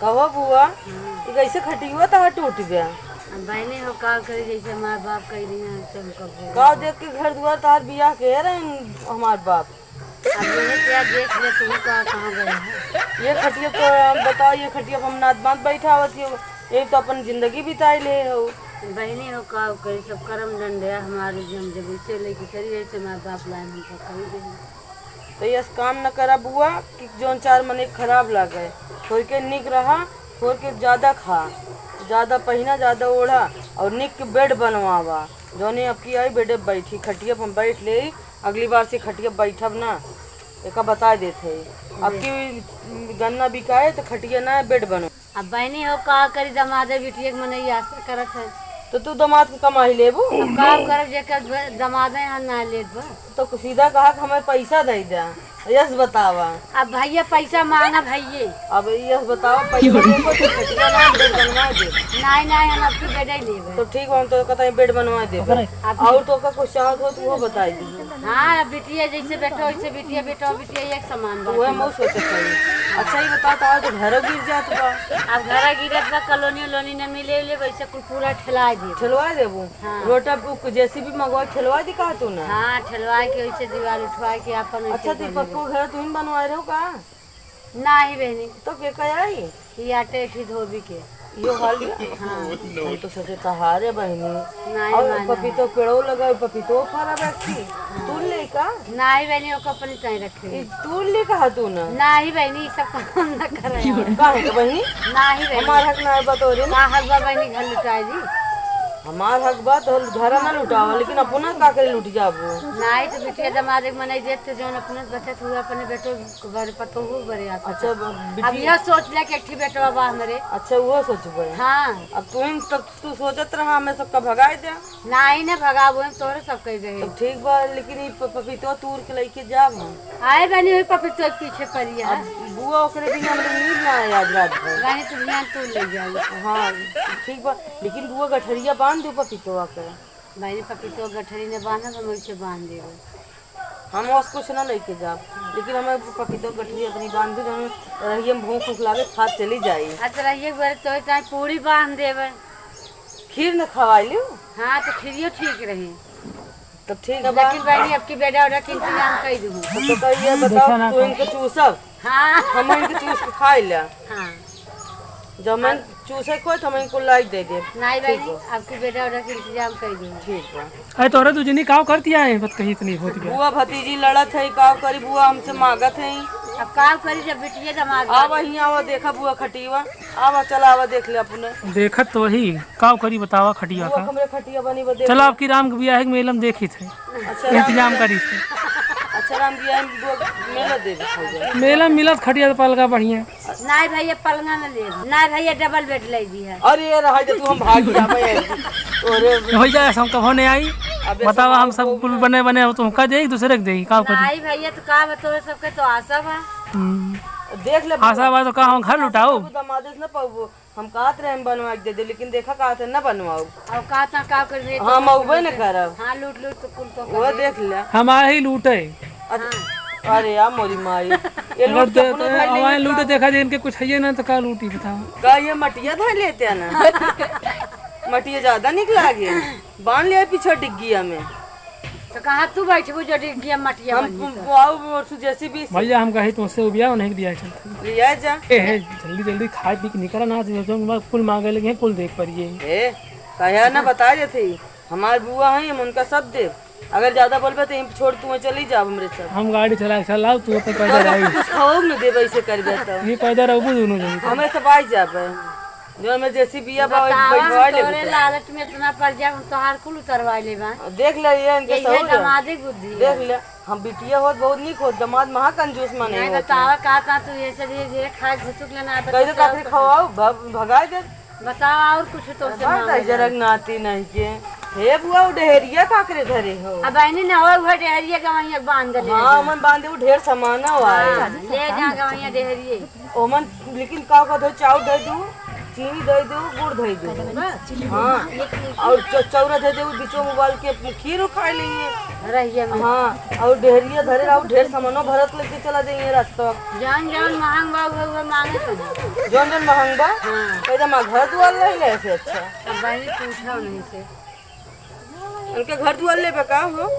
कहो बुआ ये कैसे खटी हुआ था टूट गया। बहने हो का करी जैसे माँ बाप कह रही हैं तुमको गाँव देख के घर दुआर तार बियाह कह रहे हैं हमारे बाप। अब ये क्या देख ले तुम कहाँ गए हो। ये खटिया तो हम बताओ ये खटिया हम नाथ बांध बैठा होती हो ये तो अपन जिंदगी बिताई ले हो। बहने हो का करी सब कर्म दंड है हमारे जम जब इसे लेके करी ऐसे माँ बाप लाए हमको कही दे तो ये काम न करा बुआ कि जोन चार मने खराब लगे थोड़ के निक रहा थोड़ के ज्यादा खा ज्यादा पहना ज्यादा ओढ़ा और निक के बेड बनवावा जोने अब की आई बेडे बैठी खटिया पर बैठ ले अगली बार से खटिया बैठब ना एक बता देते अब की गन्ना बिकाए तो खटिया ना बेड बनो। अब बहनी हो का करी दमादे बिटिया के मनई आशा करत है तो तू दामाद को कमाई लेबू अब काम करब जेकर दमादे यहाँ ना लेत बा तो सीधा कहा कि हमें पैसा दे दे यस बतावा। अब भैया पैसा मांगा भैये अब यस बताओ पैसा देखो तो खटिया ना बेड बनवा दे। नहीं नहीं हम आपकी बेड ही लेबे तो ठीक हम तो कहते हैं बेड बनवा दे और तो का कुछ चाहत हो तो वो बताई दी। हाँ बिटिया जैसे बैठो वैसे बिटिया बेटो बिटिया एक समान बा वह मुँह सोचे चाहिए। अच्छा ही बता तो घर गिर जात बा अब घर गिरत बा कॉलोनी उलोनी न मिले उले वैसे कुल पूरा ठेला दिए ठेलवा देबू हाँ। रोटा जैसे भी मंगवा ठेलवा दी कहा तू ना। हाँ ठेलवा के वैसे दीवार उठवा के अपन अच्छा तो पक्को घर तुम बनवा रहे हो का नहीं बहनी तो के कया ही ये आटे की धोबी के यो हाल हाँ हम तो सोचे तहारे बहनी नहीं और माना पपीतो पेड़ो लगा पपीतो फरा बैठी तू ले का नहीं बहनी वो अपनी चाहे रखे तू ले कहा तू ना नहीं बहनी ये सब काम न करे काहे का बहनी नहीं बहनी हमार हक ना बतो रे ना हर बार बहनी घर लुटाई दी हमार हक बात घर ना लुटावा लेकिन अपना का करे लुट जाबो नहीं तो बिटिया दमाद मनाई देते जो अपने बचत हुआ अपने बेटो बड़े पतो हो बड़े आता अच्छा अब यह सोच ले कि एक बेटवा बा हमारे अच्छा वो सोचबे हाँ अब तू सोचत रहा हमें सबका भगाई दे नहीं न भगाबो हम तोरे सब कह गए तो ठीक बा लेकिन पपीतो तूर के लेके जाब हम आए बनी हुई पपीतो के पीछे पड़ी है बुआ ओकरे दिन हमरे नींद ना आया आज रात भर बहनी तू ध्यान तू ले जाओ हाँ ठीक बा लेकिन बुआ गठरिया बांध दो पपीतो के बहनी पपीतो गठरी ने बांधा तो मुझे बांध देवे हम उसको कुछ ना लेके जा लेकिन हमें पपीतो गठरी अपनी बांध दी रही हम भूख उख लागे खा चली जाई। अच्छा रहिए बार तो चाहे पूरी बांध देवे खीर न खवाई लियो हाँ तो खिरियो ठीक रहे तो ठीक है बा लेकिन बहनी अब की बेटा ऑर्डर के इंतजाम कर दूँ तो कहिए बताओ तू इनको चूसब हाँ हम इनको चूस के खाई लिया हाँ जब मैं चूसे को तो हम इनको लाइक दे दे। नहीं बहनी आपकी बेटा ऑर्डर के इंतजाम कर दूँ ठीक है अरे तोरा तू जनी काव करती है बत कही इतनी होती है बुआ भतीजी लड़त है का करी बुआ हमसे मांगत है अब काम करी जब बिटिया दमाद आवा हियाँ आवा देखा बुआ खटिया आवा चला आवा देख ले अपने देखत तो वही काव करी बतावा खटिया बुआ का हमरे खटिया बनी बा देख चलो आपकी राम के बियाह है मेलम देखी थे अच्छा इंतजाम करी थे अच्छा राम बिया मेला दे दे मेलम मिलत खटिया तो पलगा बढ़िया नहीं भैया पलंगा न ले नहीं भैया डबल बेड ले दी है अरे ये रहा तू हम भाग जाबे तोरे हो जाए हम कब होने आई बतावा हम सब कुल बने बने हो तुम का दे दूसरे के दे काव करी नहीं भैया तो का बतोरे सबके तो आशा बा देख ले आशा बात तो का हम घर लुटाओ दमादेस न पाऊ हम कहत रहे हम बनवा के दे दे लेकिन देखा कहते न बनवाओ अब का ता का कर रहे हम अबे न करब हाँ लूट लूट तो कुल तो वो देख ले हमारे ही लूटे अरे यार मोरी माई ये अगर लूट के अपनो धर ले हमारे लूटे देखा जाए इनके कुछ है ना तो का लूटी बताओ का ये मटिया धर लेते हैं ना मटिया ज्यादा निकला गया बांध लिया पीछे डिग्गिया में तो कहाँ तू बैठबू जो डिग्गिया मटिया हम आओ जैसे भी भैया हम कही तुमसे बियाह नहीं बियाह चलता लिया जा है जल्दी जल्दी खा पी के निकला ना तो कुल मांगे लगे कुल देख परिए ए कहा ना बता देते हमारे बुआ है हम उनका सब दे अगर ज्यादा बोलबे तो छोड़ तू चली जा हमरे सब हम गाड़ी चला चलाओ तू अपन पैदल आई कुछ खाओ न देबे ऐसे कर देता ये पैदल रहबू दोनों जन हमें सब आई जाबे जो मैं जैसी बिया बा बतावा बैठवा तोरे ले लालच में इतना पड़ जा हम तोहार कुल उतरवा ले बा देख ले ये इनके ये सब दमादी बुद्धि देख ले हम बिटिया होत बहुत निक होत दमाद महा कंजूस माने नहीं बतावा का तू ऐसे धीरे धीरे खा घुसुक लेना कह दे काफी खवाओ भगाई दे बतावा और कुछ तो से बात है जरक नाती नहीं के हे बुआ डेहरिया काकरे घरे हो अब बहनी न हो वो डेहरिया गवैया बांध ले हां मन बांधे वो ढेर सामान हुआ है ले जा गवैया डेहरिया ओमन लेकिन का दे चाउ दे दू चीनी दे दो, गुड़ दे दो। हाँ, और चौरा दे दो, बीचों में उबाल के खीर खा लेंगे। रहिए में हाँ, और डेहरिया धरे और ढेर सामानो भरत लेके चला जाइए रास्ता। जान जान महंग बा वो मांगे तो जौन जौन महंग बा हाँ। पैदा माँ घर दुआर ले ले ऐसे। अच्छा, अब बहनी पूछा नहीं से उनके घर दुआर ले पे का हो।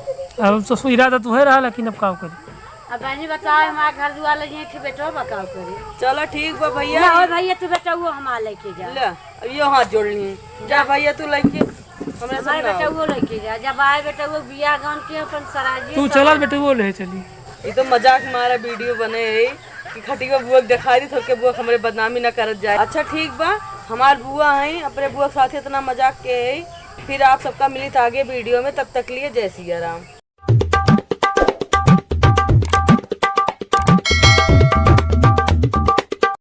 अब तो इरादा तुम्हें रहा, लेकिन अब का करी। अब बहनी बताओ हमारे घर दुआ लगे थे बेटो बकाव करे। चलो ठीक बा भैया। ना हो भैया तू बेटा वो हमारा लेके जा। ले अब यो हाथ जोड़ लिए। जा भैया तू लेके हमरे हमारे बेटा वो लेके जा। जब आए बेटा वो बिया गान के अपन सराजी तू चला बेटे, वो ले चली। ये तो मजाक मारा वीडियो बने है कि खटिया बुआ दिखा दी थोड़ के बुआ हमारे बदनामी ना करत जाए। अच्छा ठीक बा, हमार बुआ है, अपने बुआ के साथ इतना मजाक के है। फिर आप सबका मिली आगे वीडियो में, तब तक लिए जय सिया राम।